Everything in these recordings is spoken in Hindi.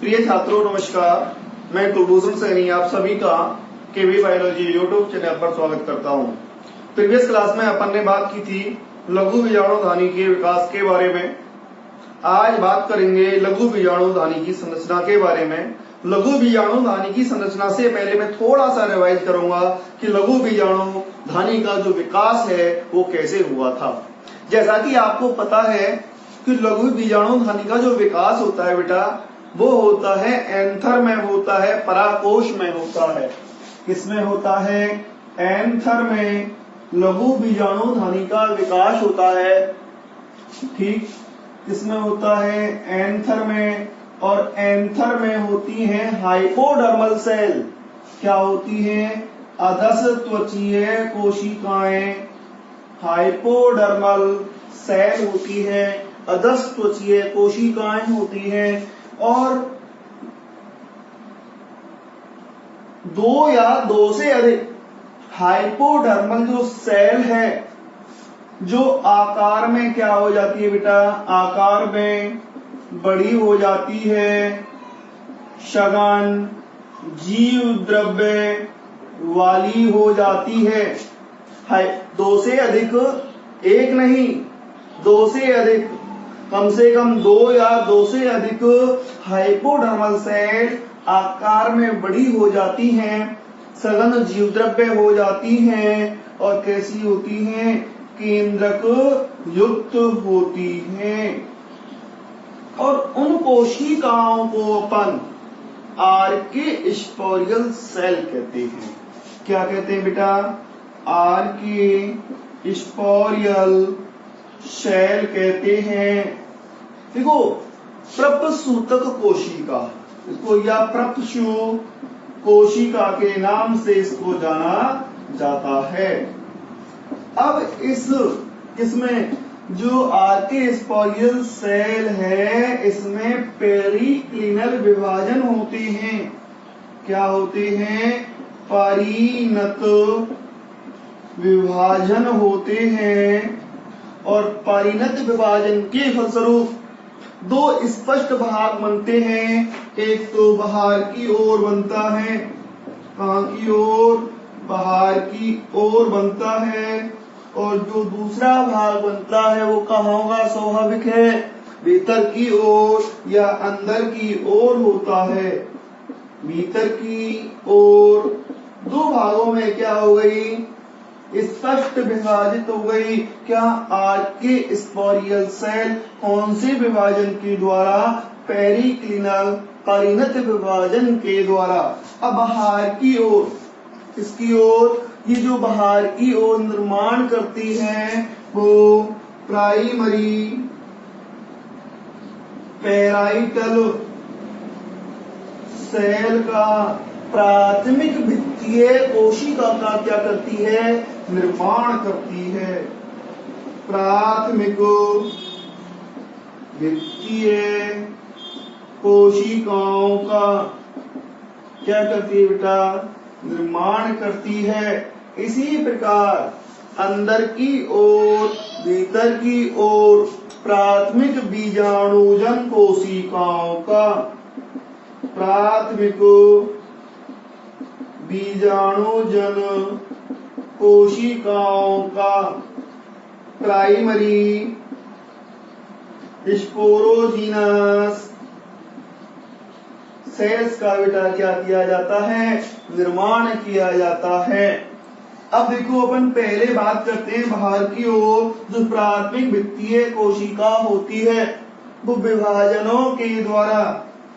प्रिय छात्रों नमस्कार, मैं कुलभूषण सैनी आप सभी का केवी बायोलॉजी यूट्यूब चैनल पर स्वागत करता हूं। प्रीवियस क्लास में अपन ने बात की थी लघु बीजाणुधानी के विकास के बारे में। आज बात करेंगे लघु बीजाणुधानी की संरचना के बारे में। लघु बीजाणुधानी की संरचना से पहले मैं थोड़ा सा रिवाइज करूंगा कि लघु बीजाणुधानी का जो विकास है वो कैसे हुआ था। जैसा कि आपको पता है कि लघु बीजाणुधानी का जो विकास होता है बेटा, वो होता है एंथर में होता है, परागकोश में होता है। किसमें होता है? एंथर में लघु बीजाणुधानी का विकास होता है। ठीक, किसमें होता है? एंथर में। और एंथर में होती हैं हाइपोडर्मल सेल। क्या होती हैं? अधस्त्वचीय कोशिकाएं। हाइपोडर्मल सेल होती है, अधस्त्वचीय कोशिकाएं होती हैं। और दो या दो से अधिक हाइपोडर्मल जो सेल है, जो आकार में क्या हो जाती है बेटा? आकार में बड़ी हो जाती है, सघन जीव द्रव्य वाली हो जाती है। दो से अधिक, एक नहीं, दो से अधिक, कम से कम दो या दो से अधिक हाइपोडर्मल सेल आकार में बड़ी हो जाती हैं, सघन जीवद्रव्य हो जाती हैं और कैसी होती हैं? केंद्रक युक्त होती हैं। और उन कोशिकाओं को अपन आर्किस्पोरियल सेल कहते हैं। क्या कहते हैं बेटा? आर्किस्पोरियल सेल कहते हैं। देखो, प्रपसूतक कोशिका, इसको या प्रपशु कोशिका के नाम से इसको जाना जाता है। अब इसमें जो आर्किस्पोरियल सेल है, इसमें पेरिक्लिनल विभाजन होते हैं। क्या होते हैं? परिणत विभाजन होते हैं। और परिणत विभाजन के फलस्वरूप दो स्पष्ट भाग बनते हैं। एक तो बाहर की ओर बनता है। कहाँ की ओर? बाहर की ओर बनता है। और जो दूसरा भाग बनता है वो कहाँ होगा? स्वाभाविक है, भीतर की ओर या अंदर की ओर होता है। भीतर की ओर दो भागों में क्या हो गई? स्पष्ट विभाजित हो गई। क्या? Archesporial cell. कौन से विभाजन के द्वारा? पेरिक्लिनल परिणत विभाजन के द्वारा। अब बाहर की ओर, इसकी ओर, ये जो बाहर की ओर निर्माण करती है वो प्राइमरी पैराइटल सेल का प्राथमिक भित्तीय कोशिका का क्या करती है? निर्माण करती है। प्राथमिक भित्तीय कोशिकाओं का क्या करती है बेटा? निर्माण करती है। इसी प्रकार अंदर की ओर, भीतर की ओर प्राथमिक बीजाणुजन कोशिकाओं का, प्राथमिक बीजाणुजन कोशिकाओं का प्राइमरी स्पोरोजीनस सेल्स का बेटा क्या किया जाता है? निर्माण किया जाता है। अब देखो, अपन पहले बात करते हैं बाहर की ओर जो प्राथमिक भित्तीय कोशिका होती है, वो विभाजनों के द्वारा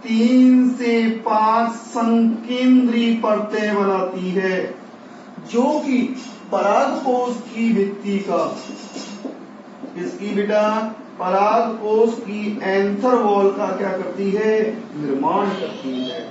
3 से 5 संकेंद्रीय परतें बनाती है, जो कि परागकोश की भित्ति का, इसकी बेटा परागकोश की एंथर वॉल का क्या करती है? निर्माण करती है।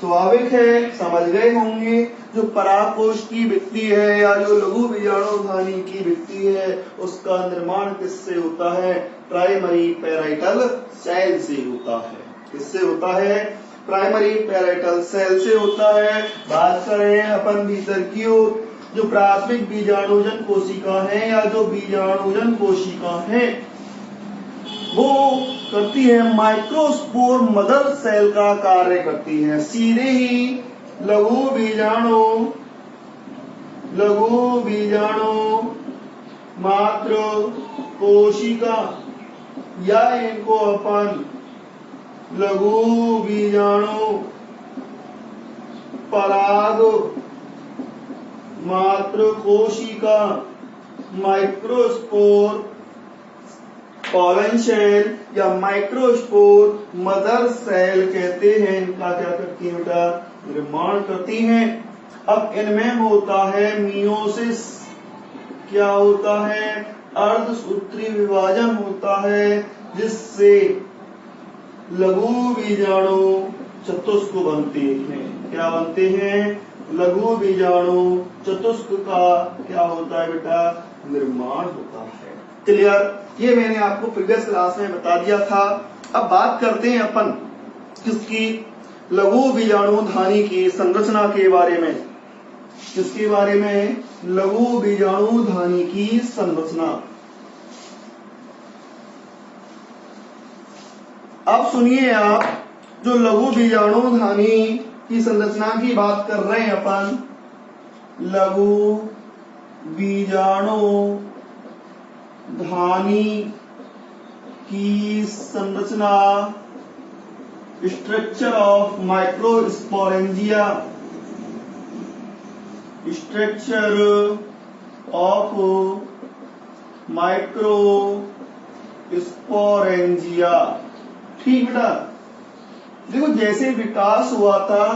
स्वाभाविक है, समझ गए होंगे, जो परागकोश की भित्ति है या जो लघु बीजाणुधानी की भित्ति है, उसका निर्माण किससे होता है? प्राइमरी पैराइटल सेल से होता है। किससे होता है? प्राइमरी पैराइटल सेल से होता है। बात करें अपन भीतर की ओर, जो प्राथमिक बीजाणुजन कोशिका है या जो बीजाणुजन कोशिका है, वो करती है माइक्रोस्पोर मदर सेल का कार्य करती है। सीधे ही लघु बीजाणु मात्र कोशिका या इनको अपन लघु बीजाणु पराग मात्र कोशिका माइक्रोस्पोर पॉलन शेल या माइक्रोस्पोर मदर सेल कहते हैं। इनका क्या करती है बेटा, निर्माण करती हैं। अब इनमें होता है मियोसिस, क्या होता है, अर्धसूत्री विभाजन होता है, जिससे लघु बीजाणु चतुष्क बनते हैं। क्या बनते हैं, लघु बीजाणु चतुष्क का क्या होता है बेटा, निर्माण होता है। क्लियर, ये मैंने आपको प्रीवियस क्लास में बता दिया था। अब बात करते हैं अपन किसकी, लघु बीजाणु धानी की संरचना के बारे में। किसके बारे में, लघु बीजाणु धानी की संरचना। अब सुनिए आप, जो लघु बीजाणु धानी की संरचना की बात कर रहे हैं अपन, लघु बीजाणु धानी की संरचना, structure of microsporangia, structure of microsporangia. ठीक बेटा, देखो जैसे विकास हुआ था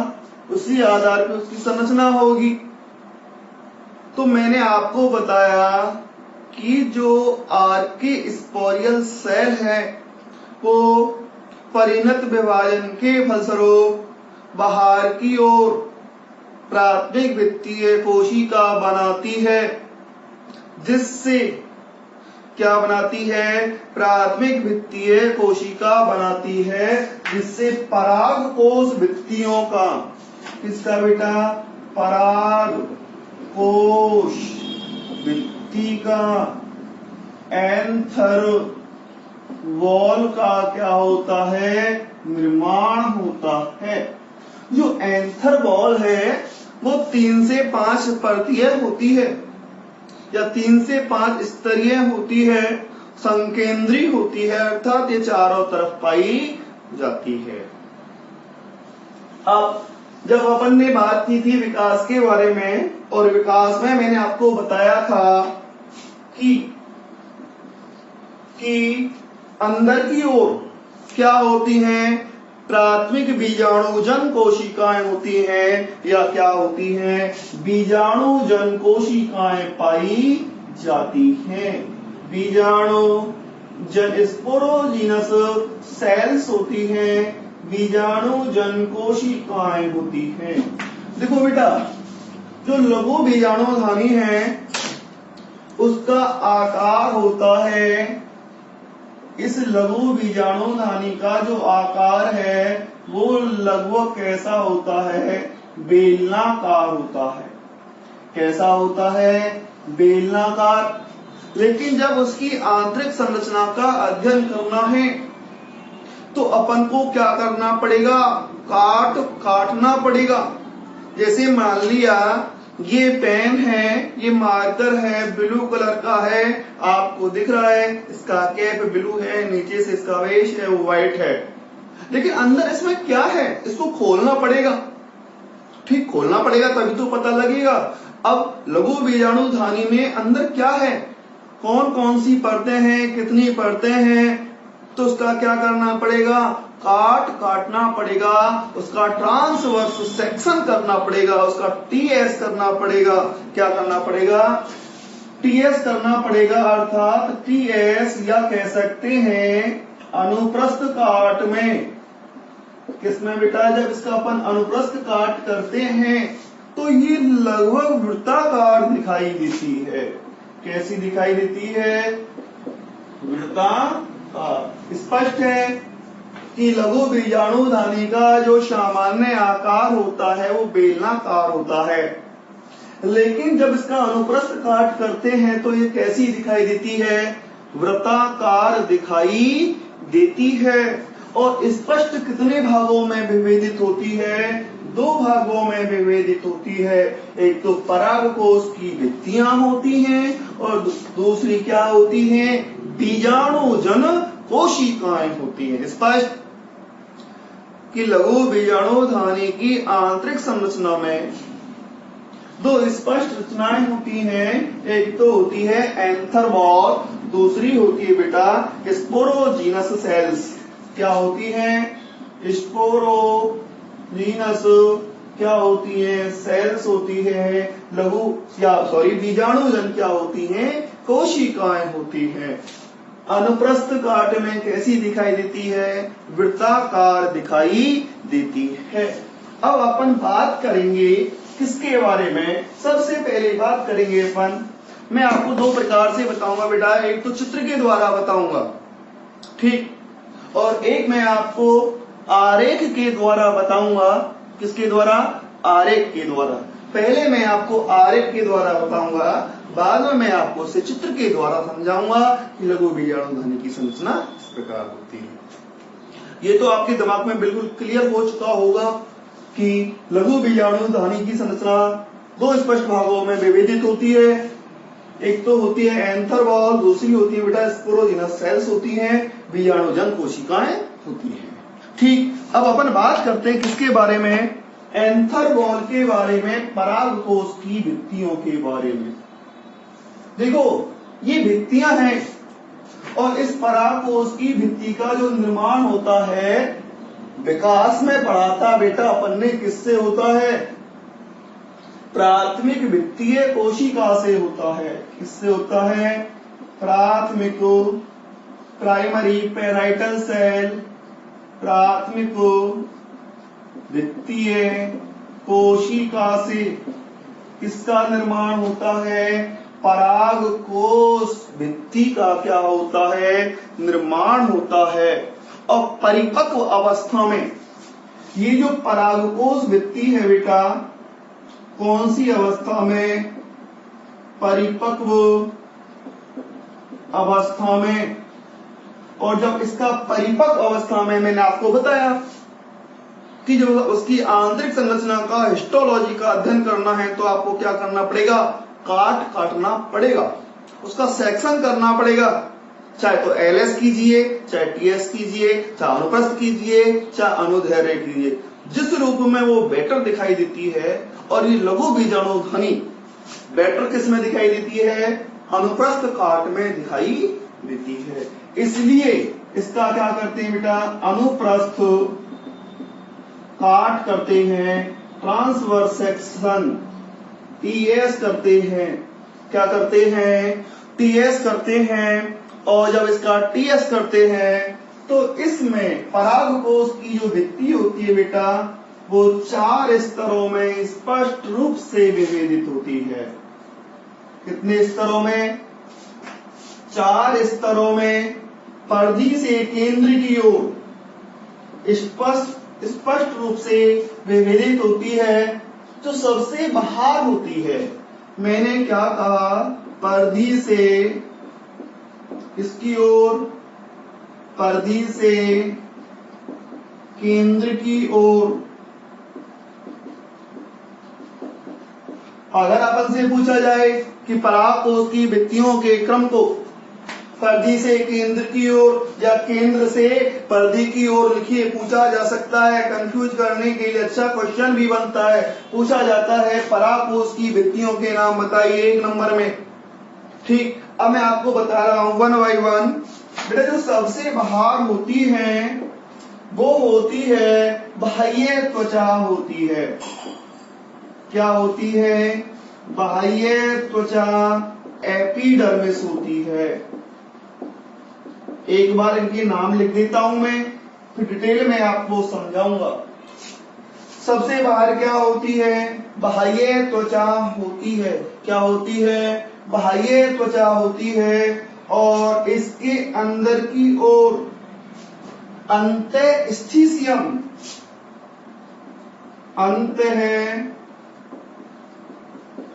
उसी आधार पर उसकी संरचना होगी। तो मैंने आपको बताया कि जो आर्किस्पोरियल सेल है वो परिणत विभाजन के फलस्वरूप बाहर की ओर प्राथमिक वित्तीय कोशिका बनाती है, जिससे क्या बनाती है, प्राथमिक वित्तीय कोशिका बनाती है, जिससे पराग कोश वित्तियों का, किसका बेटा, पराग कोश वित्ती का एंथर वॉल का क्या होता है, निर्माण होता है। जो एंथर वॉल है वो 3 से 5 परतीय होती है या 3 से 5 स्तरीय होती है, संकेंद्री होती है, अर्थात ये चारों तरफ पाई जाती है। अब जब अपन ने बात की थी विकास के बारे में, और विकास में मैंने आपको बताया था कि अंदर की ओर क्या होती हैं, प्राथमिक बीजाणुजन कोशिकाएं होती हैं, या क्या होती हैं, बीजाणुजन कोशिकाएं पाई जाती हैं। बीजाणुजन स्पोरोजीनस सेल्स होती हैं, बीजाणुजन कोशिकाएं होती हैं। देखो बेटा, जो लघु बीजाणुधानी है उसका आकार होता है, इस लघु बीजाणुधानी का जो आकार है वो लगभग कैसा होता है, बेलनाकार होता है। कैसा होता है, बेलनाकार। लेकिन जब उसकी आंतरिक संरचना का अध्ययन करना है तो अपन को क्या करना पड़ेगा, काटना पड़ेगा। जैसे मान लिया ये पेन है, ये मार्कर है, ब्लू कलर का है, आपको दिख रहा है, इसका कैप ब्लू है, नीचे से इसका वेश है वो व्हाइट है, लेकिन अंदर इसमें क्या है, इसको खोलना पड़ेगा। ठीक, खोलना पड़ेगा तभी तो पता लगेगा। अब लघु बीजाणुधानी में अंदर क्या है, कौन कौन सी परतें हैं, कितनी परतें हैं, तो उसका क्या करना पड़ेगा, काटना पड़ेगा, उसका ट्रांसवर्स सेक्शन करना पड़ेगा, उसका टीएस करना पड़ेगा। क्या करना पड़ेगा, टीएस करना पड़ेगा, अर्थात टीएस या कह सकते हैं अनुप्रस्थ काट में। किसमें बेटा, जब इसका अपन अनुप्रस्थ काट करते हैं तो ये लगभग वृत्ताकार दिखाई देती है। कैसी दिखाई देती है, वृत्ताकार। स्पष्ट है कि लघु बीजाणुधानी का जो सामान्य आकार होता है वो बेलनाकार होता है, लेकिन जब इसका अनुप्रस्थ काट करते हैं तो ये कैसी दिखाई देती है, वृत्ताकार दिखाई देती है और स्पष्ट कितने भागों में विभेदित होती है? 2 भागों में विभेदित होती है। एक तो परागकोश की भित्तियां होती हैं और दूसरी क्या होती हैं? बीजाणुजन कोशिकाएं होती हैं। स्पष्ट कि लघु बीजाणुधानी की आंतरिक संरचना में 2 स्पष्ट रचनाएं होती हैं। एक तो होती है एंथर वॉल, दूसरी होती है बेटा स्पोरोजीनस सेल्स। क्या होती है? स्पोरोजीनस क्या होती है? सेल्स होती है। बीजाणुजन क्या होती हैं? कोशिकाएं होती हैं। अनुप्रस्थ काट में कैसी दिखाई देती है? वृत्ताकार दिखाई देती है। अब अपन बात करेंगे किसके बारे में? सबसे पहले बात करेंगे अपन, मैं आपको 2 प्रकार से बताऊंगा बेटा। एक तो चित्र के द्वारा बताऊंगा, ठीक, और एक मैं आपको आरेख के द्वारा बताऊंगा। किसके द्वारा? आरेख के द्वारा। पहले मैं आपको आरेख के द्वारा बताऊंगा, बाद में मैं आपको उसे चित्र के द्वारा समझाऊंगा कि लघु बीजाणुधानी की संरचना इस प्रकार होती है। ये तो आपके दिमाग में बिल्कुल क्लियर हो चुका होगा कि लघु बीजाणुधानी की संरचना 2 स्पष्ट भागों में विभेदित होती है। एक तो होती है एंथर वॉल, दूसरी होती है बेटा स्पोरोजीनस सेल्स होती हैं, बीजाणुजन कोशिकाएं होती हैं। ठीक, अब अपन बात करते हैं किसके बारे में? एंथर वॉल के बारे में, परागकोश की भित्तियों के बारे में। देखो ये भित्तियां हैं और इस परागकोश की भित्ति का जो निर्माण होता है, विकास में पढ़ा था बेटा अपन ने, किससे होता है? प्राथमिक भित्तीय कोशिका से होता है। किससे होता है? प्राथमिक प्राइमरी पैराइटल सेल, प्राथमिक भित्तीय कोशिका से किसका निर्माण होता है? परागकोश भित्ति का क्या होता है? निर्माण होता है। और परिपक्व अवस्था में ये जो परागकोश भित्ति है बेटा, कौन सी अवस्था में? परिपक्व अवस्था में। और जब इसका परिपक्व अवस्था में, मैंने आपको बताया कि जब उसकी आंतरिक संरचना का, हिस्टोलॉजी का अध्ययन करना है तो आपको क्या करना पड़ेगा? काटना पड़ेगा, उसका सेक्शन करना पड़ेगा। चाहे तो एलएस कीजिए, चाहे टीएस कीजिए, चाहे अनुप्रस्थ कीजिए, चाहे अनुदैर्घ्य कीजिए, जिस रूप में वो बेटर दिखाई देती है। और ये लघु बीजाणुधानी बेटर किस में दिखाई देती है? अनुप्रस्थ काट में दिखाई देती है। इसलिए इसका क्या करते हैं बेटा? अनुप्रस्थ काट करते हैं, ट्रांसवर्स सेक्शन टीएस करते हैं। क्या करते हैं? टीएस करते हैं। और जब इसका टीएस करते हैं तो इसमें परागकोश की जो भित्ति होती है बेटा, वो 4 स्तरों में स्पष्ट रूप से विभेदित होती है। कितने स्तरों में? 4 स्तरों में। परिधि से केंद्र की ओर स्पष्ट रूप से विभेदित होती है। जो सबसे बाहर होती है, मैंने क्या कहा? परिधि से इसकी ओर, परिधि से केंद्र की ओर। अगर अपन से पूछा जाए कि परागकोश की भित्तियों के क्रम को परिधि से केंद्र की ओर या केंद्र से परिधि की ओर लिखिए, पूछा जा सकता है। कंफ्यूज करने के लिए अच्छा क्वेश्चन भी बनता है। पूछा जाता है परागकोश की भित्तियों के नाम बताइए 1 नंबर में। ठीक, अब मैं आपको बता रहा हूं 1 by 1। बेटा जो सबसे बाहर होती है वो होती है बाह्य त्वचा होती है। क्या होती है? बाह्य त्वचा, एपिडर्मिस होती है। एक बार इनके नाम लिख देता हूं मैं, फिर डिटेल में आपको समझाऊंगा। सबसे बाहर क्या होती है? बाह्य त्वचा होती है। क्या होती है? बाह्य त्वचा होती है। और इसके अंदर की ओर अंतःस्थिसियम, अंत है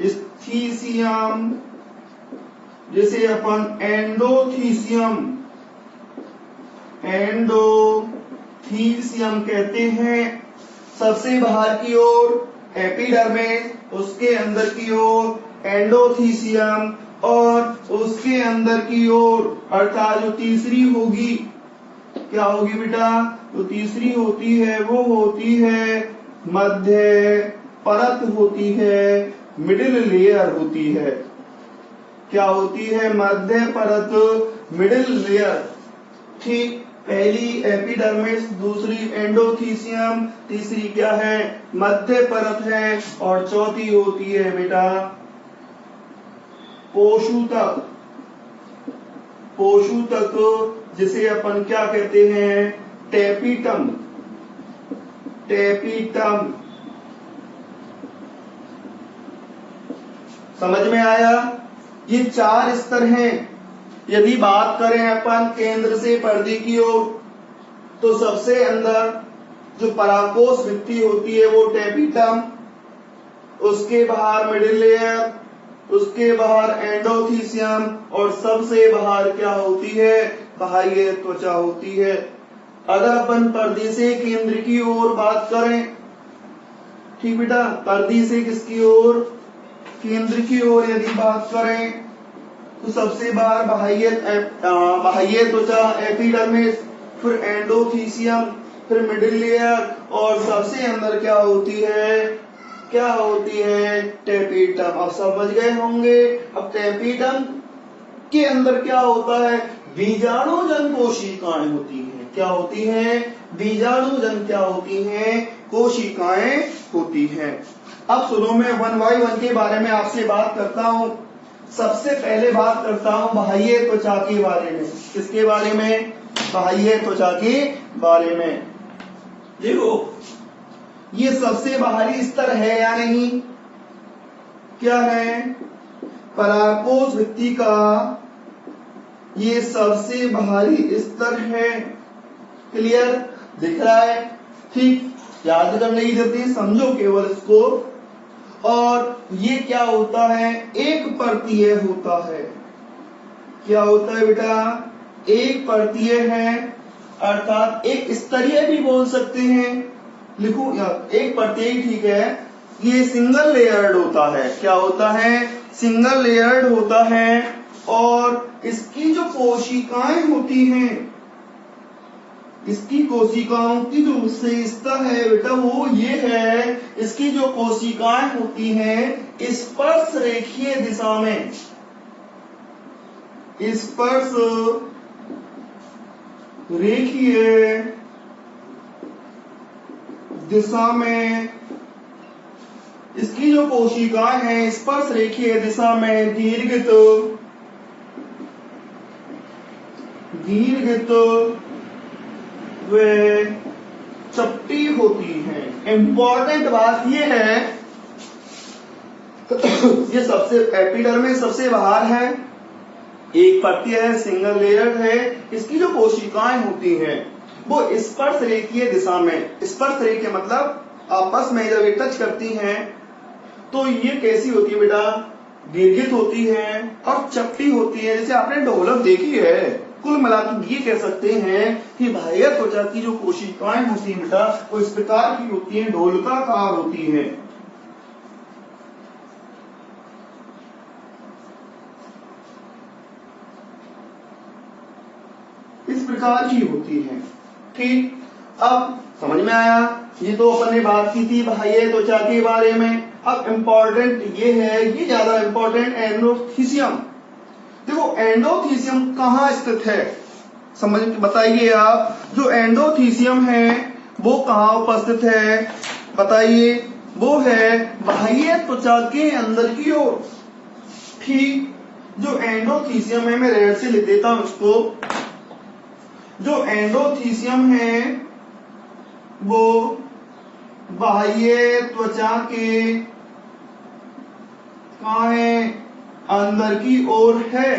स्थिसियम जिसे अपन एंडोथीसियम कहते हैं। सबसे बाहर की ओर एपिडर्मिस, उसके अंदर की ओर एंडोथीसियम, और उसके अंदर की ओर अर्थात जो तीसरी होगी, क्या होगी बेटा, जो तीसरी होती है वो होती है मध्य परत होती है, मिडिल लेयर होती है। क्या होती है, मध्य परत, मिडिल लेयर। ठीक, पहली एपिडर्मिस, दूसरी एंडोथीसियम, तीसरी क्या है, मध्य परत है, और चौथी होती है बेटा पोषूतक। पोषूतक जिसे अपन क्या कहते हैं, टेपिटम। टेपिटम समझ में आया। ये 4 स्तर हैं। यदि बात करें अपन केंद्र से परिधि की ओर, तो सबसे अंदर जो पराकोश भित्ति होती है वो टेपिटम, उसके बाहर मिडिल लेयर, उसके बाहर एंडोथीसियम, और सबसे बाहर क्या होती है, बाह्य त्वचा होती है। अगर अपन परिधि से केंद्र की ओर बात करें, ठीक बेटा, परिधि से किसकी ओर, केंद्र की ओर यदि बात करें, तो सबसे बाहर बाह्य त्वचा एपिडर्मिस, फिर एंडोथीसियम, फिर मिडिल लेयर, और सबसे अंदर क्या होती है, क्या होती है, टेपिटम। अब समझ गए होंगे। अब टेपिटम के अंदर क्या होता है, बीजाणुजन कोशिकाएं होती हैं। क्या होती हैं, बीजाणुजन क्या होती हैं, कोशिकाएं होती हैं। अब सुनो, मैं 1 by 1 के बारे में आपसे बात करता हूं। सबसे पहले बात करता हूं बाह्य त्वचा के बारे में। किसके बारे में, बाह्य त्वचा के बारे में। देखो, ये सबसे बाहरी स्तर है या नहीं, क्या है, पराकोश भित्ति का ये सबसे बाहरी स्तर है। क्लियर, दिख रहा है। ठीक, याद करने की जरूरत नहीं, समझो केवल इसको। और ये क्या होता है, एक परतीय होता है। क्या होता है बेटा, एक परतीय है, अर्थात एक स्तरीय भी बोल सकते हैं। लिखो यार, एक परतीय ठीक है। ये सिंगल लेयर्ड होता है। क्या होता है, सिंगल लेयर्ड होता है। और इसकी जो कोशिकाएं होती हैं, इसकी कोशिकाओं की जो विशेषता है बेटा वो ये है, इसकी जो कोशिकाएं होती हैं स्पर्श रेखीय दिशा में, स्पर्श रेखीय दिशा में, इसकी जो कोशिकाएं हैं स्पर्श रेखीय दिशा में दीर्घित वे चपटी होती हैं। इंपॉर्टेंट बात यह है, ये सबसे एपिडर्मिस सबसे बाहर है, एक परतीय है, सिंगल लेयर है। इसकी जो कोशिकाएं होती हैं वो स्पर्श रेखीय दिशा में, स्पर्श रेखीय मतलब आपस में जब ये टच करती हैं तो ये कैसी होती है बेटा, दीर्घित होती है और चपटी होती है। जैसे आपने ढोलक देखी है। कुल मिलाकर ये कह सकते हैं कि बाह्य त्वचा की जो कोशिकाएं होती हैं बेटा वो इस प्रकार की होती हैं, ढोलकाकार होती हैं। इस प्रकार की होती हैं। ठीक, अब समझ में आया। ये तो अपन ने बात की थी बाह्य त्वचा के बारे में। अब इम्पोर्टेंट ये है, ये ज्यादा इम्पोर्टेंट, एंडोथीसियम। देखो एंडोथीसियम कहाँ स्थित है, समझ बताइए आप। जो एंडोथीसियम है वो कहाँ उपस्थित है बताइए, वो है बाह्य त्वचा के अंदर की ओर। ठीक, जो एंडोथीसियम है, मैं रेड से लिख देता हूं इसको। जो एंडोथीसियम है वो बाह्य त्वचा के कहाँ है, अंदर की ओर है।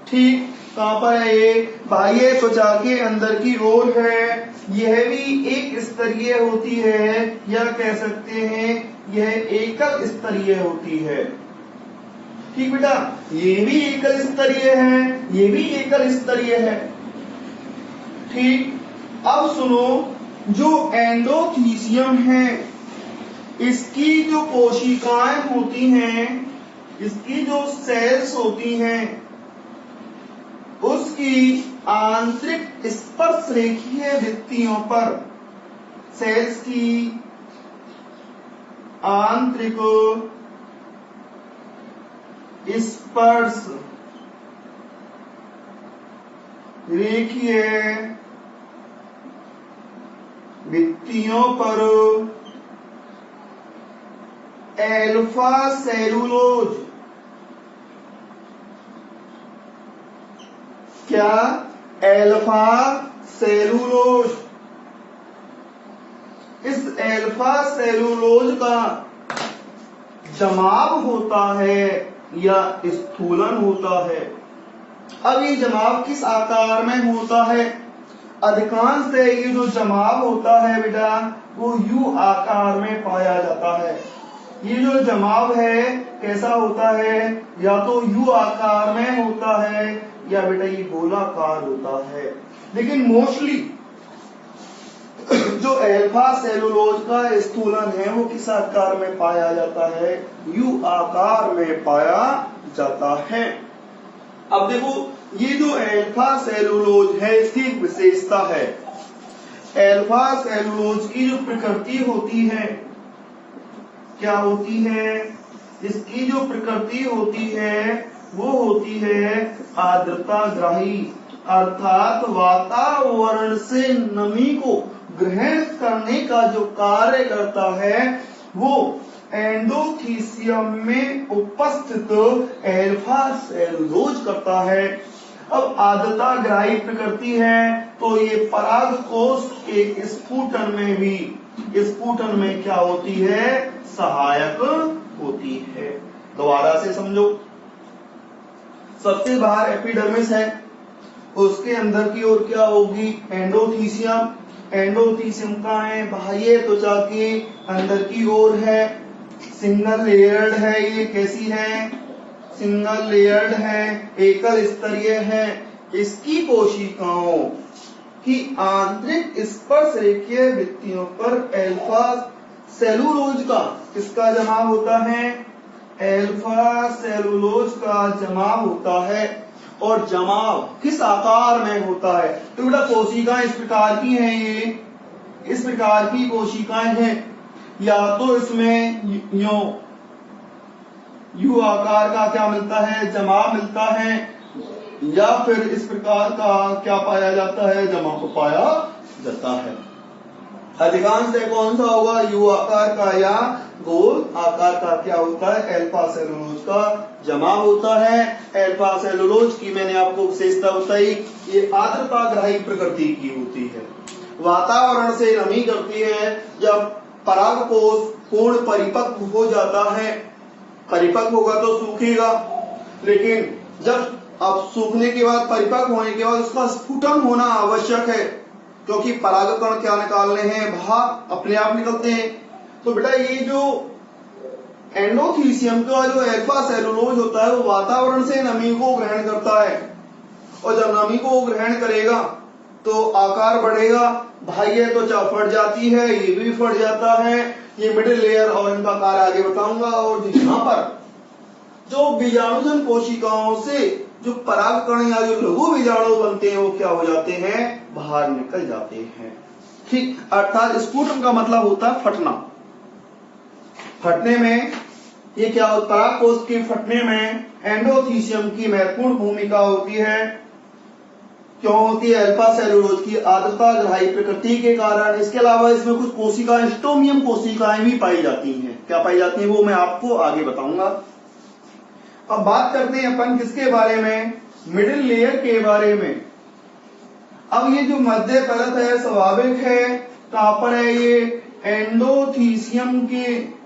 ठीक, कहां पर है ये, बाह्य त्वचा के अंदर की ओर है। यह भी एक स्तरीय होती है, या कह सकते हैं यह एकल स्तरीय होती है। ठीक बेटा, ये भी एकल स्तरीय है, ये भी एकल स्तरीय है। ठीक, अब सुनो, जो एंडोथीसियम है इसकी जो कोशिकाएं होती हैं, इसकी जो सेल्स होती हैं, उसकी आंतरिक स्पर्श रेखीय भित्तियों पर, सेल्स की आंतरिक स्पर्श रेखीय भित्तियों पर एल्फा सेलुलोज, क्या, एल्फा सेलुलोज, इस एल्फा सेलुलोज का जमाव होता है या स्थूलन होता है। अब ये जमाव किस आकार में होता है? अधिकांश ये जो जमाव होता है बेटा वो यू आकार में पाया जाता है। ये जो जमाव है कैसा होता है? या तो यू आकार में होता है या बेटा ये गोलाकार होता है। लेकिन मोस्टली जो अल्फा सेलुलोज का स्थूलन है वो किस आकार में पाया जाता है? यू आकार में पाया जाता है। अब देखो ये जो अल्फा सेलुलोज है इसकी एक विशेषता है। अल्फा सेलुलोज की जो प्रकृति होती है क्या होती है? इसकी जो प्रकृति होती है वो होती है आर्द्रता ग्राही, अर्थात वातावरण से नमी को ग्रहण करने का जो कार्य करता है वो एंडोथीसियम में उपस्थित अल्फा सेलुलोज करता है। अब आर्द्रता ग्राही प्रकृति है तो ये परागकोश के स्फुटन में भी, स्फुटन में क्या होती है? सहायक होती है। दोबारा से समझो, सबसे बाहर एपिडर्मिस है, उसके अंदर की ओर क्या होगी? एंडोथीसियम। एंडोथीसियम का है बाह्य त्वचा के अंदर की ओर है, सिंगल लेयर्ड है। ये कैसी है? सिंगल लेयर्ड है, एकल स्तरीय है। इसकी कोशिकाओं की आंतरिक स्पर्श रेखीय भित्तियों पर अल्फा सेलुलोज का किसका जमाव होता है? अल्फा सेलुलोज का जमाव होता है। और जमाव किस आकार में होता है? तो बेटा कोशिकाएं इस प्रकार की हैं, ये इस प्रकार की कोशिकाएं हैं। या तो इसमें यू आकार का क्या मिलता है? जमाव मिलता है, या फिर इस प्रकार का क्या पाया जाता है? जमाव पाया जाता है। अधिकांश कौन सा होगा? यू आकार का या गोल आकार का क्या होता है? अल्फा सेलुलोज का जमाव होता है। अल्फा सेलुलोज की मैंने आपको विशेषता बताई, ये आर्द्रता ग्राही प्रकृति की होती है, वातावरण से नमी करती है। जब परागकोश पूर्ण परिपक्व हो जाता है, परिपक्व होगा तो सूखेगा, लेकिन जब अब सूखने के बाद, परिपक्व होने के बाद उसका स्फुटन होना आवश्यक है, क्योंकि परागकण क्या निकालने हैं? बाहर अपने आप निकलते हैं। तो बेटा ये जो एंडोथीसियम का जो अल्फा सेलुलोज होता है वो वातावरण से नमी को ग्रहण करता है, और जब नमी को ग्रहण करेगा तो आकार बढ़ेगा, बाह्य त्वचा फट जाती है, ये भी फट जाता है, ये मिडिल लेयर, और इनका कार्य आगे बताऊंगा। और यहाँ पर जो बीजाणुजन कोशिकाओं से जो परागकण या जो लघु बीजाणु बनते हैं वो क्या हो जाते हैं? बाहर निकल जाते हैं। ठीक, अर्थात स्फुटन का मतलब होता है फटना। फटने में ये क्या होता है? परागकोश के फटने में एंडोथीसियम की महत्वपूर्ण भूमिका होती है। क्यों होती है? अल्फा सेलुलोज की आर्द्रता ग्राही प्रकृति के कारण। इसके अलावा इसमें कुछ कोशिकाएं, स्टोमियम कोशिकाएं भी पाई जाती हैं। क्या पाई जाती हैं वो मैं आपको आगे बताऊंगा। अब बात करते हैं अपन किसके बारे में? मिडिल लेयर के बारे में। अब ये जो मध्य परत है स्वाभाविक है, कहां पर है? ये एंडोथीसियम के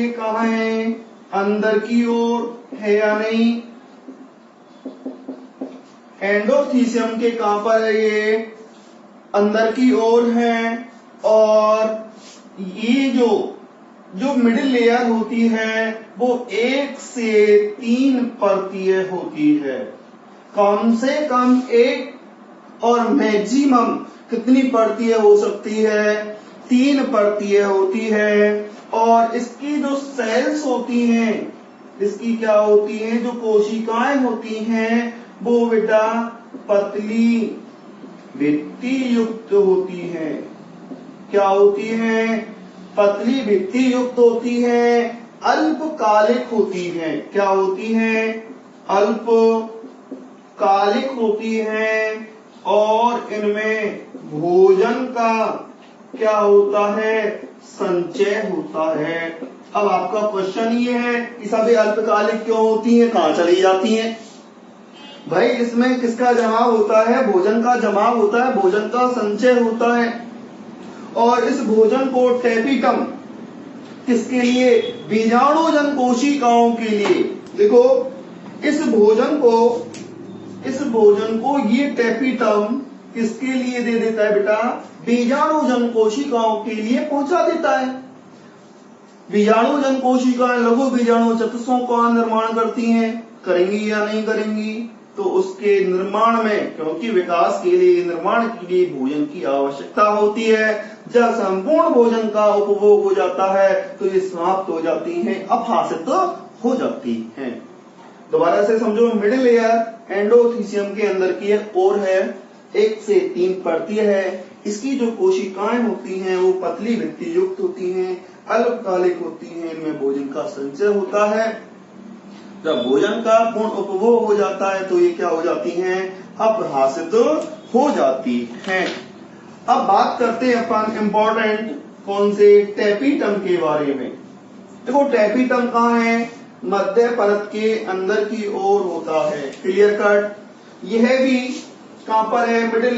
कहा है? अंदर की ओर है या नहीं? एंडोथीसियम के कहां पर है? ये अंदर की ओर है। और ये जो जो मिडिल लेयर होती है वो 1 से 3 परतीय होती है। कम से कम 1 और मैक्सिमम कितनी परतीय हो सकती है? 3 परतीय होती है। और इसकी जो सेल्स होती हैं, इसकी क्या होती हैं, जो कोशिकाएं होती हैं वो बेटा पतली भित्ति युक्त होती हैं। क्या होती हैं? पतली भित्ति युक्त होती है, अल्पकालिक होती है। क्या होती है? अल्पकालिक होती है। और इनमें भोजन का क्या होता है? संचय होता है। अब आपका क्वेश्चन ये है कि सभी अल्पकालिक क्यों होती हैं, कहां चली जाती हैं? भाई इसमें किसका जमाव होता है? भोजन का जमाव होता है, भोजन का संचय होता है। और इस भोजन को टेपिटम किसके लिए? बीजाणुजन कोशिकाओं के लिए। देखो इस भोजन को ये टेपिटम किसके लिए दे देता है बेटा? बीजाणुजन कोशिकाओं के लिए पहुंचा देता है। बीजाणुजन कोशिकाएं लघु बीजाणु चतुष्कों का निर्माण करती हैं, करेंगी या नहीं करेंगी? तो उसके निर्माण में, क्योंकि विकास के लिए, निर्माण के लिए भोजन की आवश्यकता होती है। जब संपूर्ण भोजन का उपभोग हो जाता है तो ये समाप्त हो जाती हैं, अपहासित हो जाती हैं। दोबारा से समझो, मिडिल लेयर एंडोथीसियम के अंदर की ओर है, 1 से 3 परतीय है। इसकी जो कोशिकाएं होती हैं वो पतली भित्ति युक्त होती हैं, अल्पकालिक होती हैं, इनमें भोजन का संचय होता है। जब भोजन का पूर्ण उपभोग हो जाता है तो ये क्या हो जाती हैं? अपहासित हो जाती हैं। अब बात करते हैं अपन इंपॉर्टेंट कौन से? टेपिटम के बारे में। देखो टेपिटम कहाँ है? मध्य परत के अंदर की ओर होता है। Clear cut? यह भी कहां पर है? मिडिल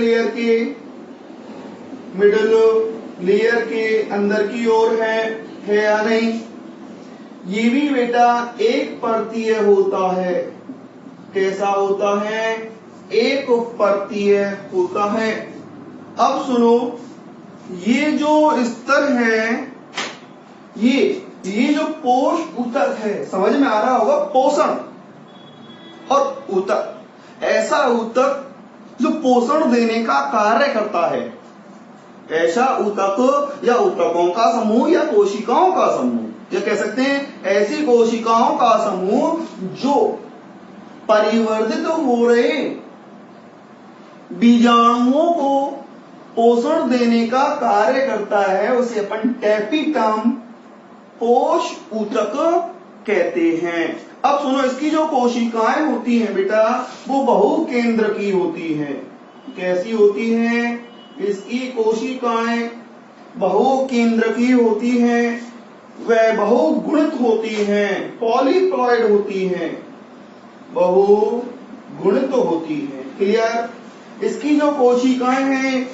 लेयर के अंदर की ओर है या नहीं? ये भी बेटा 1 परतीय होता है। कैसा होता है? 1 परतीय होता है। अब सुनो, ये जो स्तर है, ये जो पोष ऊतक है, समझ में आ रहा होगा? पोषण और ऊतक, ऐसा ऊतक जो पोषण देने का कार्य करता है, ऐसा ऊतक या ऊतकों का समूह या कोशिकाओं का समूह, ये कह सकते हैं ऐसी कोशिकाओं का समूह जो परिवर्धित हो रहे बीजाणुओं को पोषण देने का कार्य करता है, उसे अपन टेपिटम पोष ऊतक कहते हैं। अब सुनो, इसकी जो कोशिकाएं होती हैं बेटा वो बहुकेंद्र की होती हैं। कैसी होती हैं? इसकी कोशिकाएं बहुकेंद्र की होती हैं, वह बहुगुणित होती हैं, पॉलीप्लॉइड होती हैं, बहुगुणित होती हैं। क्लियर? इसकी जो कोशिकाएं हैं,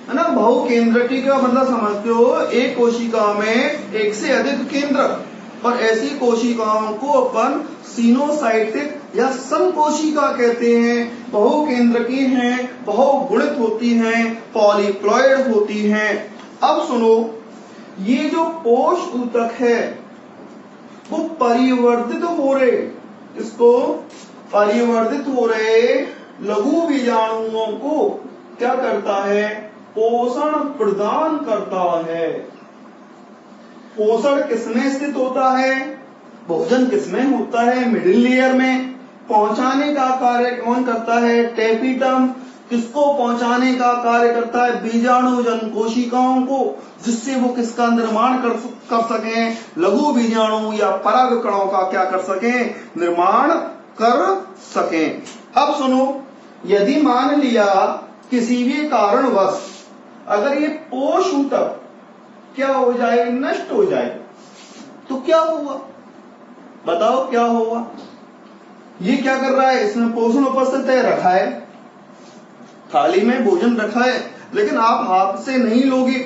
है ना, बहुकेंद्रकी का मतलब समझते हो, एक कोशिका में 1 से अधिक केंद्र, और ऐसी कोशिकाओं को अपन सिनोसाइटिक या समकोशिका कहते हैं। बहुकेंद्रकी हैं, बहुगुणित होती हैं, पॉलीप्लॉइड होती हैं। अब सुनो, ये जो पोष ऊतक है वो परिवर्तित हो रहे, इसको परिवर्तित हो रहे लघु बीजाणुओं को क्या करता है? पोषण प्रदान करता है। पोषण किसमें स्थित होता है? भोजन किसमें होता है? मिडिल लेयर में। पहुंचाने का कार्य कौन करता है? टेपिटम। किसको पहुंचाने का कार्य करता है? बीजाणुजन कोशिकाओं को, जिससे वो किसका निर्माण कर सकें? लघु बीजाणु या परागकणों का क्या कर सकें? निर्माण कर सकें। अब सुनो, यदि मान लिया किसी भी कारणवश अगर ये पोष ऊतक क्या हो जाए? नष्ट हो जाए, तो क्या हुआ? बताओ क्या हुआ? ये क्या कर रहा है? इसमें पोषण उपस्थित है, रखा है, थाली में भोजन रखा है, लेकिन आप हाथ से नहीं लोगे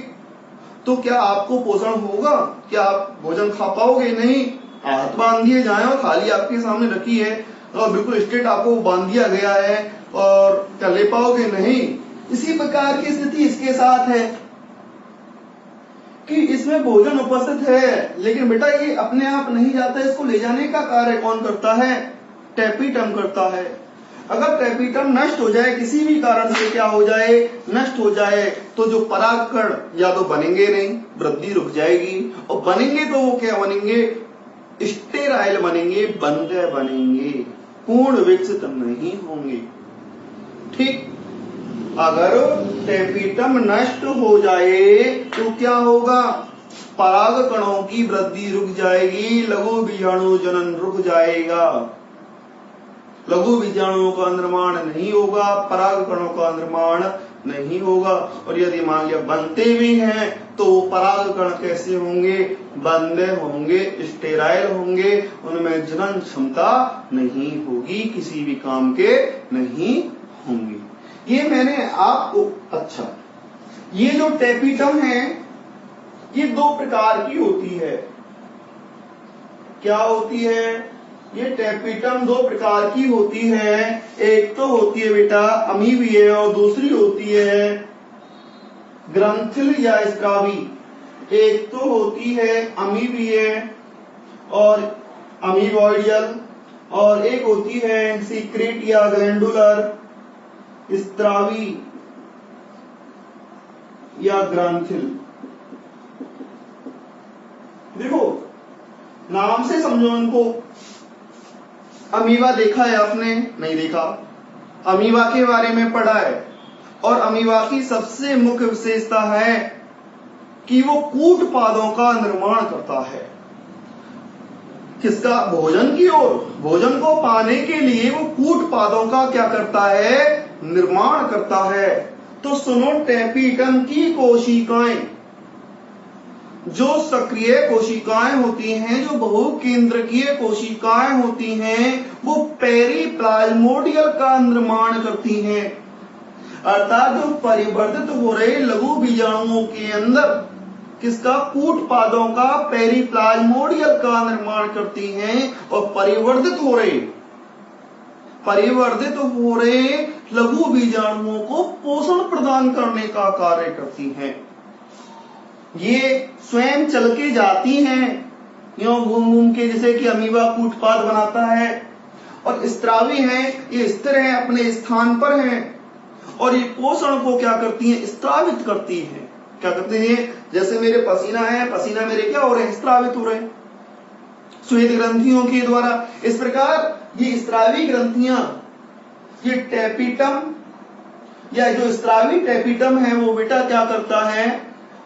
तो क्या आपको पोषण होगा? क्या आप भोजन खा पाओगे? नहीं। हाथ बांध दिए जाए और थाली आपके सामने रखी है और बिल्कुल स्ट्रेट आपको बांध दिया गया है, और क्या ले पाओगे? नहीं। इसी प्रकार की स्थिति इसके साथ है कि इस इसमें भोजन उपस्थित है, लेकिन बेटा ये अपने आप नहीं जाता, इसको ले जाने का कार्य कौन करता है? टेपिटम करता है। अगर टेपिटम नष्ट हो जाए, किसी भी कारण से क्या हो जाए, नष्ट हो जाए, तो जो परागकण या तो बनेंगे नहीं, वृद्धि रुक जाएगी, और बनेंगे तो वो क्या बनेंगे? स्टेराइल बनेंगे, बंध्य बनेंगे, पूर्ण विकसित नहीं होंगे। ठीक, अगर टेपिटम नष्ट हो जाए तो क्या होगा? पराग कणों की वृद्धि रुक जाएगी, लघु बीजाणु जनन रुक जाएगा, लघु बीजाणुओं का निर्माण नहीं होगा, पराग कणों का निर्माण नहीं होगा। और यदि मान लिया बनते भी हैं तो पराग कण कैसे होंगे? बंधे होंगे, स्टेराइल होंगे, उनमें जनन क्षमता नहीं होगी, किसी भी काम के नहीं होंगे। ये मैंने आपको, अच्छा, ये जो टेपिटम है ये दो प्रकार की होती है। क्या होती है? ये टेपिटम दो प्रकार की होती है। एक तो होती है बेटा अमीबीय और दूसरी होती है ग्रंथिल या स्त्रावी। एक तो होती है अमीबीय और अमीबॉइडियल, और एक होती है सीक्रेट या ग्लैंडुलर, स्त्रावी या ग्रंथिल। देखो नाम से समझो इनको। अमीबा देखा है आपने? नहीं देखा। अमीबा के बारे में पढ़ा है, और अमीबा की सबसे मुख्य विशेषता है कि वो कूट पादों का निर्माण करता है। किसका? भोजन की ओर। भोजन को पाने के लिए वो कूट पादों का क्या करता है? निर्माण करता है। तो सुनो, टेपिटम की कोशिकाएं, जो सक्रिय कोशिकाएं होती हैं, जो बहुकेंद्रकीय कोशिकाएं होती हैं, वो पेरिप्लाज्मोडियल का निर्माण करती हैं। अर्थात जो परिवर्तित हो रहे लघु बीजाणुओं के अंदर किसका? कूट पादों का, पेरिप्लाज्मोडियल का निर्माण करती हैं, और परिवर्तित हो रहे लघु बीजाणुओं को पोषण प्रदान करने का कार्य करती हैं। ये स्वयं चल के जाती हैं, यूं घूम घूम के, जैसे कि अमीबा कूटपाद बनाता है। और स्त्रावी हैं, ये स्थिर हैं, अपने स्थान पर हैं, और ये पोषण को क्या करती हैं? स्त्रावित करती हैं। क्या करते हैं? जैसे मेरे पसीना है, पसीना मेरे क्या हो रहे हैं? स्त्रावित हो रहे हैं श्वेत ग्रंथियों के द्वारा। इस प्रकार ये स्त्रावी ग्रंथियां, ये टेपिटम या जो स्त्रावी टेपिटम है, वो बेटा क्या करता है?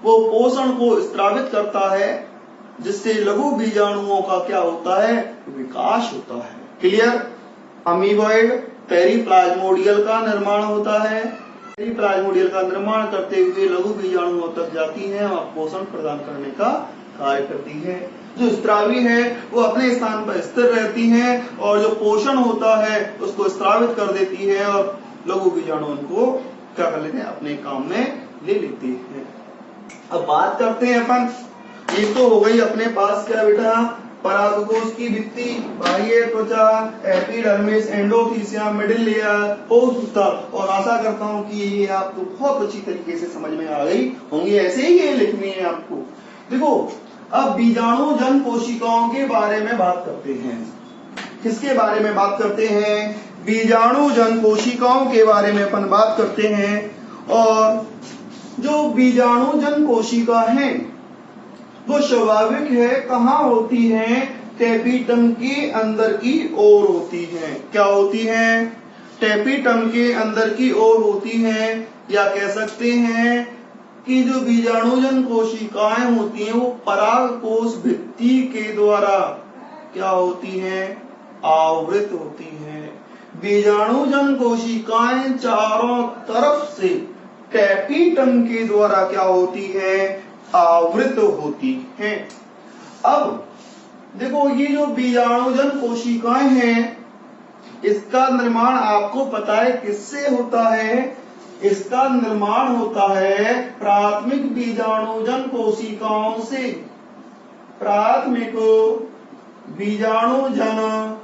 वो पोषण को स्त्रावित करता है, जिससे लघु बीजाणुओं का क्या होता है? विकास होता है। क्लियर? अमीबॉइड पेरिप्लाज्मोडियल का निर्माण होता है, पेरिप्लाज्मोडियल का निर्माण करते हुए लघु बीजाणुओं तक जाती हैं और पोषण प्रदान करने का कार्य करती है। जो स्त्रावी है वो अपने स्थान पर स्थिर रहती हैं, और जो पोषण होता है उसको स्त्रावित कर देती है, और लघु बीजाणु उनको क्या कर लेते हैं? अपने काम में ले लेते हैं। अब बात करते हैं अपन, ये तो हो गई अपने पास क्या बेटा? परागकोश की भित्ति, बाह्य त्वचा, एपिडर्मिस, एंडोथीसियम, मिडिल लेयर, कोशिका। और आशा करता हूं कि ये आपको बहुत अच्छी तरीके से समझ में आ गई होंगी। ऐसे ही ये लिखनी है आपको। देखो, अब बीजाणु जन कोशिकाओं के बारे में बात करते हैं। किसके बारे में बात करते हैं? बीजाणु जन कोशिकाओं के बारे में अपन बात करते हैं। और जो बीजाणु जन कोशिका है वो स्वाभाविक है कहाँ होती है? टेपिटम के अंदर की ओर होती है। क्या होती है? टेपिटम के अंदर की ओर होती है। या कह सकते हैं कि जो बीजाणुजन कोशिकाएं होती हैं वो परागकोश भित्ति के द्वारा क्या होती हैं? आवृत होती हैं। बीजाणुजन कोशिकाएं चारों तरफ से टेपिटम के द्वारा क्या होती है? आवृत होती हैं। अब देखो, ये जो बीजाणुजन कोशिकाएं हैं, इसका निर्माण आपको पता है किससे होता है? इसका निर्माण होता है प्राथमिक बीजाणुजन कोशिकाओं से। प्राथमिक बीजाणुजन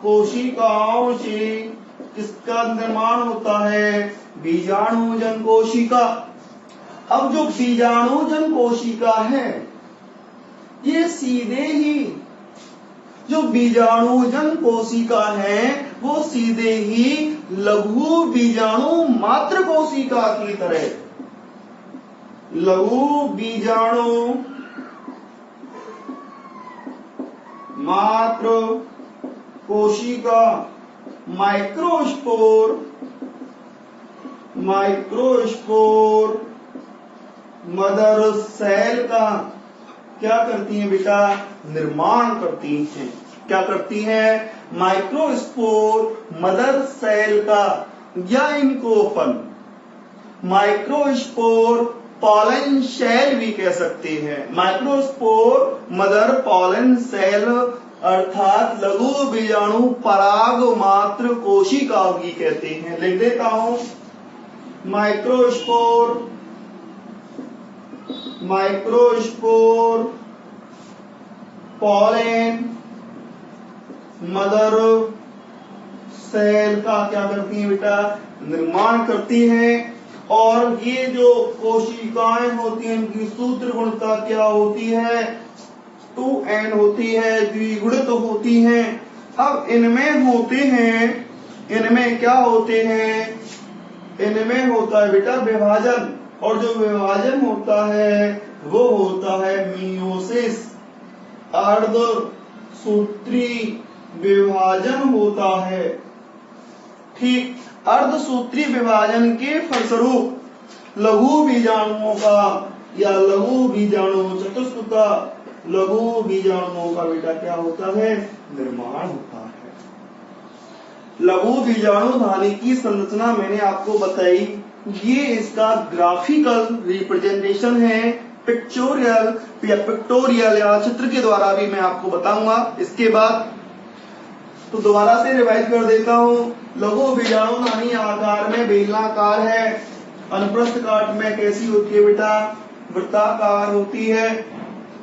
कोशिकाओं से किसका निर्माण होता है? बीजाणुजन कोशिका। अब जो बीजाणुजन कोशिका है ये सीधे ही जो बीजाणुजन कोशिका है वो सीधे ही लघु बीजाणु मात्र कोशिका की तरह, लघु बीजाणु मात्र कोशिका माइक्रोस्पोर मदर सेल का क्या करती हैं बेटा, निर्माण करती हैं। क्या करती हैं, माइक्रोस्पोर मदर सेल का, या इनको अपन माइक्रोस्पोर पॉलन सेल भी कह सकते हैं। माइक्रोस्पोर मदर पॉलन सेल अर्थात लघु बीजाणु पराग मात्र कोशिका भी कहते हैं। लिख देता हूं, माइक्रोस्पोर पॉलन मदर सेल का क्या करती है बेटा, निर्माण करती हैं। और ये जो कोशिकाएं होती हैं इनकी सूत्र गुणता क्या होती है, 2n होती है, द्विगुणित होती हैं। अब इनमें होते हैं, इनमें क्या होते हैं, इनमें होता है बेटा विभाजन, और जो विभाजन होता है वो होता है मियोसिस, अर्धसूत्री विभाजन होता है। ठीक, अर्धसूत्री विभाजन के फलस्वरूप लघु बीजाणुओं का या लघु बीजाणु चतुष्क का, लघु बीजाणुओं का बेटा क्या होता है, निर्माण होता है। लघु बीजाणु धानी की संरचना मैंने आपको बताई, ये इसका ग्राफिकल रिप्रेजेंटेशन है, पिक्टोरियल या चित्र के द्वारा भी मैं आपको बताऊंगा। इसके बाद तो दोबारा से रिवाइज कर देता हूं। लघु बीजाणु धानी आकार में बेलनाकार है, अनुप्रस्थ काट में कैसी होती है बेटा, वृत्ताकार होती है।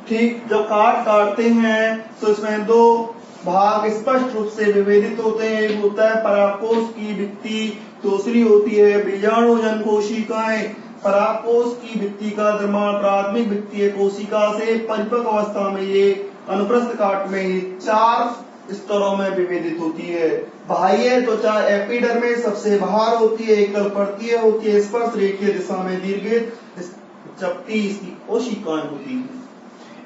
ठीक, जब काटते हैं तो इसमें दो भाग स्पष्ट रूप से विभेदित होते हैं। एक होता है परागकोश की भित्ति, दूसरी होती है बीजाणुजन कोशिकाएं। परागकोश की भित्ति का निर्माण प्राथमिक भित्तीय कोशिका से परिपक्व अवस्था में ये अनुप्रस्थ काट में ही 4 स्तरों में विभेदित होती है। बाह्य त्वचा एपिडर्मिस सबसे बाहर होती है, एकल परतीय होती है, स्पर्श रेखीय दिशा में दीर्घित चपटी इसकी कोशिकाएं होती है।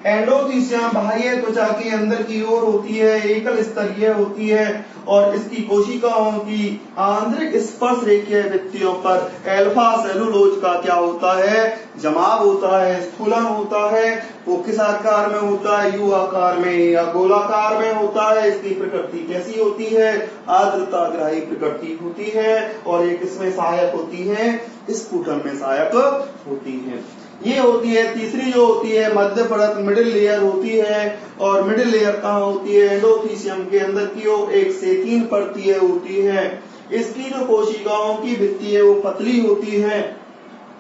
एंडोथीसियम बाह्य त्वचा के अंदर की ओर होती है, एकल स्तरीय होती है, और इसकी कोशिकाओं की आंतरिक स्पर्श रेखीय भित्तियों पर एल्फा सेलुलोज का क्या होता है, जमाव होता है, स्थूलन होता है। वो किस आकार में होता है, यू आकार में या गोलाकार में होता है। इसकी प्रकृति कैसी होती है, आर्द्रता ग्राही प्रकृति होती है, और एक इसमें सहायक होती है, स्फुटन में सहायक होती है। ये होती है। तीसरी जो होती है मध्य परत, मिडिल लेयर होती है, और मिडिल लेयर कहाँ होती है, एंडोथीसियम के अंदर की ओर 1 से 3 परतीय होती है। इसकी जो कोशिकाओं की भित्ति है वो पतली होती है,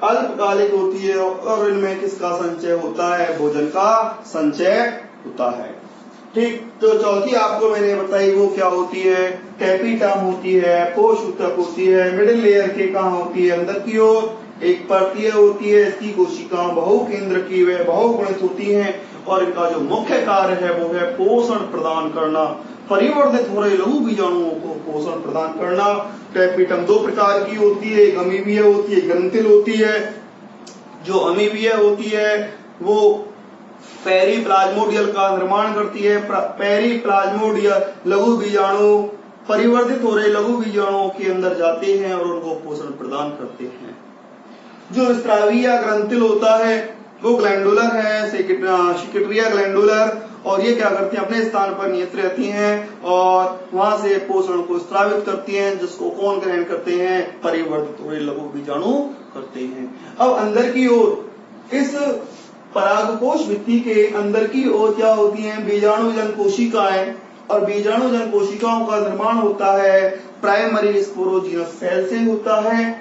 अल्पकालिक होती है, और इनमें किसका संचय होता है, भोजन का संचय होता है। ठीक, तो चौथी आपको मैंने बताई वो क्या होती है, टेपिटम होती है, पोष ऊतक होती है। मिडिल लेयर के कहाँ होती है, अंदर की ओर 1 परतीय होती है। इसकी कोशिकाएं बहुकेंद्र की व बहुगुणित होती हैं, और इनका जो मुख्य कार्य है वो है पोषण प्रदान करना, परिवर्धित हो रहे लघु बीजाणुओं को पोषण प्रदान करना। टेपिटम 2 प्रकार की होती है, एक अमीबीय होती है, ग्रंथिल होती है। जो अमीबीय होती है वो पेरीप्लाज्मोडियल का निर्माण करती है। पेरीप्लाज्मोडियल लघु बीजाणु परिवर्धित हो रहे लघु बीजाणुओं के अंदर जाते हैं और उनको पोषण प्रदान करते हैं। जो स्त्रावी या ग्रंथिल होता है वो ग्लैंडुलर है, सेक्रेटरिया ग्लैंडुलर, और ये क्या करती हैं, अपने स्थान पर नियत रहती हैं और वहां से पोषण को स्त्रावित करती हैं, जिसको कौन ग्रहण करते हैं, परिवर्धित हो रहे लघु बीजाणु करते हैं। अब अंदर की ओर इस परागकोश भित्ति के अंदर की ओर क्या होती हैं, बीजाणुजन कोशिकाएं, और बीजाणुजन कोशिकाओं का निर्माण होता है प्राइमरी स्पोरोजिनस सेल से होता है।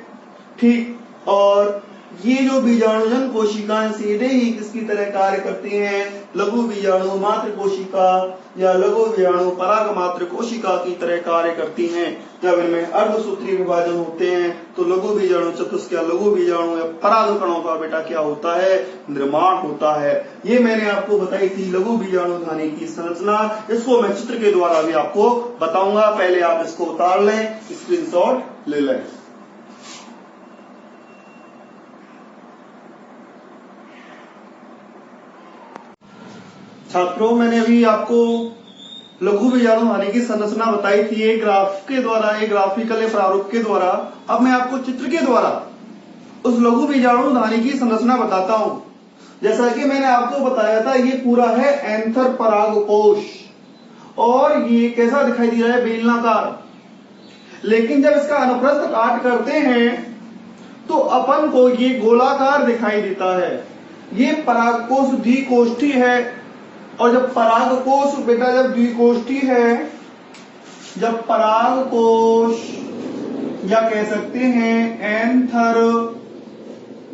ठीक, और ये जो बीजाणुजन कोशिकाएं सीधे ही किसकी तरह कार्य करती हैं, लघु बीजाणु मात्र कोशिका या लघु बीजाणु पराग मात्र कोशिका की तरह कार्य करती हैं। जब इनमें अर्धसूत्री विभाजन होते हैं तो लघु बीजाणु चतुष्क या लघु बीजाणु या पराग कणों का बेटा क्या होता है, निर्माण होता है। ये मैंने आपको बताई थी लघु बीजाणु धानी की संरचना। इसको मैं चित्र के द्वारा भी आपको बताऊंगा, पहले आप इसको उतार लें, स्क्रीनशॉट ले लें। छात्रों, मैंने अभी आपको लघु बीजाणु धानी की संरचना बताई थी एक ग्राफ के द्वारा, एक ग्राफिकल प्रारूप के द्वारा। अब मैं आपको चित्र के द्वारा उस लघु बीजाणु धानी की संरचना बताता हूं। जैसा कि मैंने आपको बताया था, ये पूरा है एंथर परागकोश और ये कैसा दिखाई दे रहा है, बेलनाकार। लेकिन जब इसका अनुप्रस्थ काट करते हैं तो अपन को ये गोलाकार दिखाई देता है। ये परागकोश द्विकोष्ठी है और जब परागकोश बेटा जब द्विकोष्ठी है, जब परागकोश या कह सकते हैं एंथर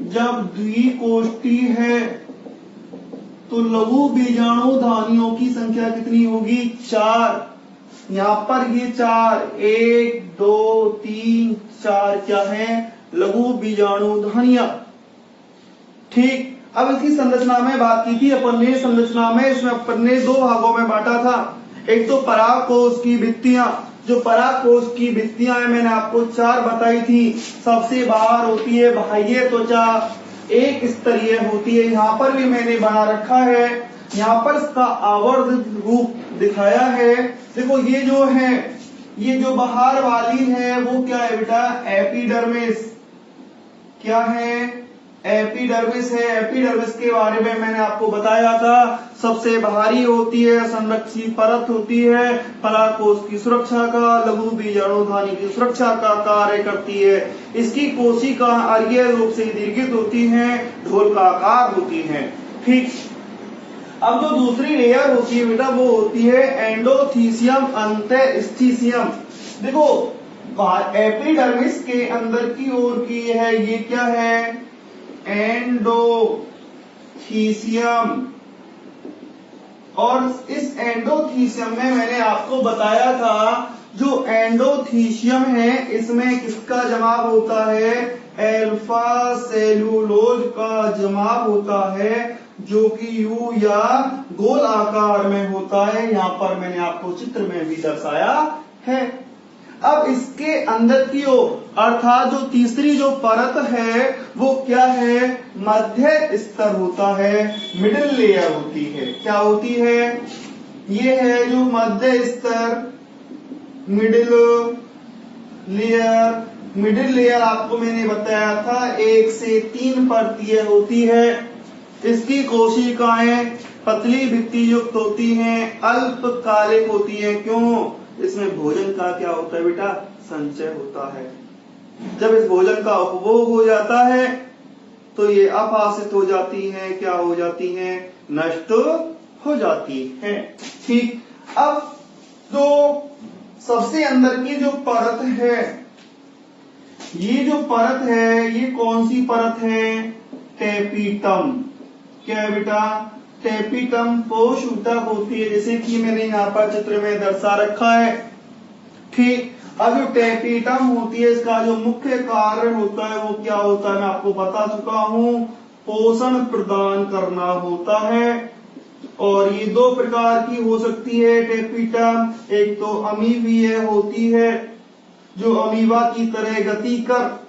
जब द्विकोष्ठी है तो लघु बीजाणु धानियों की संख्या कितनी होगी, 4। यहां पर ये 4, 1 2 3 4 क्या है, लघु बीजाणु धानियां। ठीक, अब इसकी संरचना में बात की थी अपन ने। संरचना में इसमें अपन ने 2 भागों में बांटा था। एक तो परागकोश की भित्तियां, जो परागकोश की भित्तियां है मैंने आपको 4 बताई थी। सबसे बाहर होती है बाह्य त्वचा, एक स्तरीय होती है, यहाँ पर भी मैंने बना रखा है। यहाँ पर इसका आवर्त रूप दिखाया है। देखो ये जो है, ये जो बाहर वाली है वो क्या है बेटा, एपिडर्मिस। क्या है, एपिडर्मिस है। एपिडर्मिस के बारे में मैंने आपको बताया था, सबसे बाहरी होती है, संरक्षी परत होती है, परागकोश की सुरक्षा का, लघु बीजाणु धानी की सुरक्षा का कार्य करती है। इसकी कोशिका अरीय रूप से दीर्घित होती है, ढोल का आकार होती है। ठीक, अब जो दूसरी लेयर होती है बेटा वो होती है एंडोथीसियम अंतःस्थिसियम। देखो एपिडर्मिस के अंदर की ओर की है, ये क्या है, एंडोथीसियम। और इस एंडोथीसियम में मैंने आपको बताया था, जो एंडोथीसियम है इसमें किसका जमाव होता है, अल्फा सेलुलोज का जमाव होता है, जो कि यू या गोल आकार में होता है। यहाँ पर मैंने आपको चित्र में भी दर्शाया है। अब इसके अंदर की ओर अर्थात जो तीसरी जो परत है वो क्या है, मध्य स्तर होता है, मिडिल लेयर होती है। क्या होती है, ये है जो मध्य स्तर, मिडिल लेयर। मिडिल लेयर आपको मैंने बताया था 1 से 3 परतीय होती है। इसकी कोशिकाएं पतली भित्ति युक्त होती हैं, अल्पकालिक होती हैं। क्यों, इसमें भोजन का क्या होता है बेटा, संचय होता है। जब इस भोजन का उपभोग हो जाता है तो ये अपासित हो जाती हैं, क्या हो जाती हैं, नष्ट हो जाती हैं। ठीक, अब जो सबसे अंदर की जो परत है, ये जो परत है ये कौन सी परत है, टेपिटम। क्या है बेटा, टेपिटम पोष ऊतक होती है, जैसे कि मैंने यहाँ पर चित्र में दर्शा रखा है। ठीक, अब जो टेपिटम होती है इसका जो मुख्य कार्य होता है वो क्या होता है, मैं आपको बता चुका हूँ, पोषण प्रदान करना होता है। और ये 2 प्रकार की हो सकती है टेपिटम। एक तो अमीबीय होती है, जो अमीबा की तरह गति कर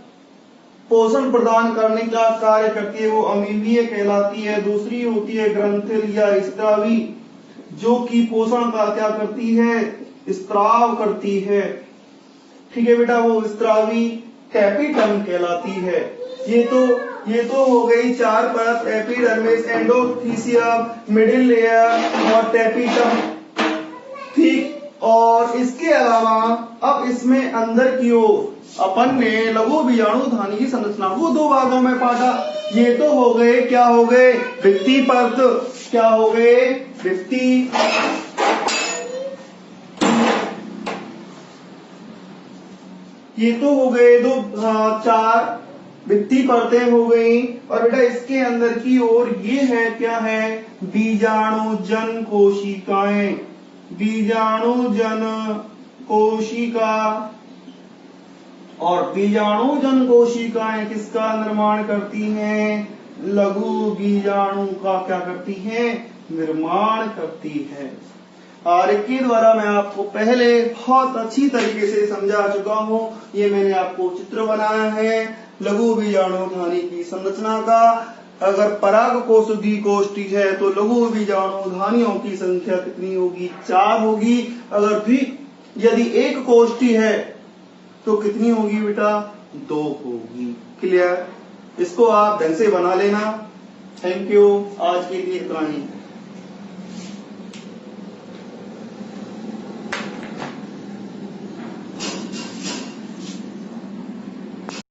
पोषण प्रदान करने का कार्य करती है, वो अमीबीय कहलाती है। दूसरी होती है ग्रंथिल या स्त्रावी, जो कि पोषण का क्या करती है, स्त्राव करती है। ठीक है बेटा, वो स्त्रावी टेपिटम कहलाती है। ये तो हो गई 4 परत, एपिडर्मिस, एंडोथीसियम, मिडिल लेयर और टेपिटम। ठीक, और इसके अलावा अब इसमें अंदर की ओर अपन ने लघु बीजाणु धानी की संरचना को 2 भागों में बांटा। ये तो हो गए, क्या हो गए, भित्ति परत। क्या हो गए, भित्ति। ये तो हो गए 4 भित्ति परतें हो गई। और बेटा इसके अंदर की ओर ये है क्या है, बीजाणुजन कोशिकाएं। बीजाणुजन कोशिका, और बीजाणुजन कोशिकाएं किसका निर्माण करती हैं, लघु बीजाणु का क्या करती हैं, निर्माण करती है। आरेख के द्वारा मैं आपको पहले बहुत अच्छी तरीके से समझा चुका हूं। ये मैंने आपको चित्र बनाया है लघु बीजाणु धानी की संरचना का। अगर पराग कोश द्विकोष्ठी है तो लघु बीजाणु धानियों की संख्या कितनी होगी, 4 होगी। अगर यदि एक कोष्ठी है तो कितनी होगी बेटा, 2 होगी। क्लियर, इसको आप ढंग से बना लेना। थैंक यू, आज के लिए इतना ही।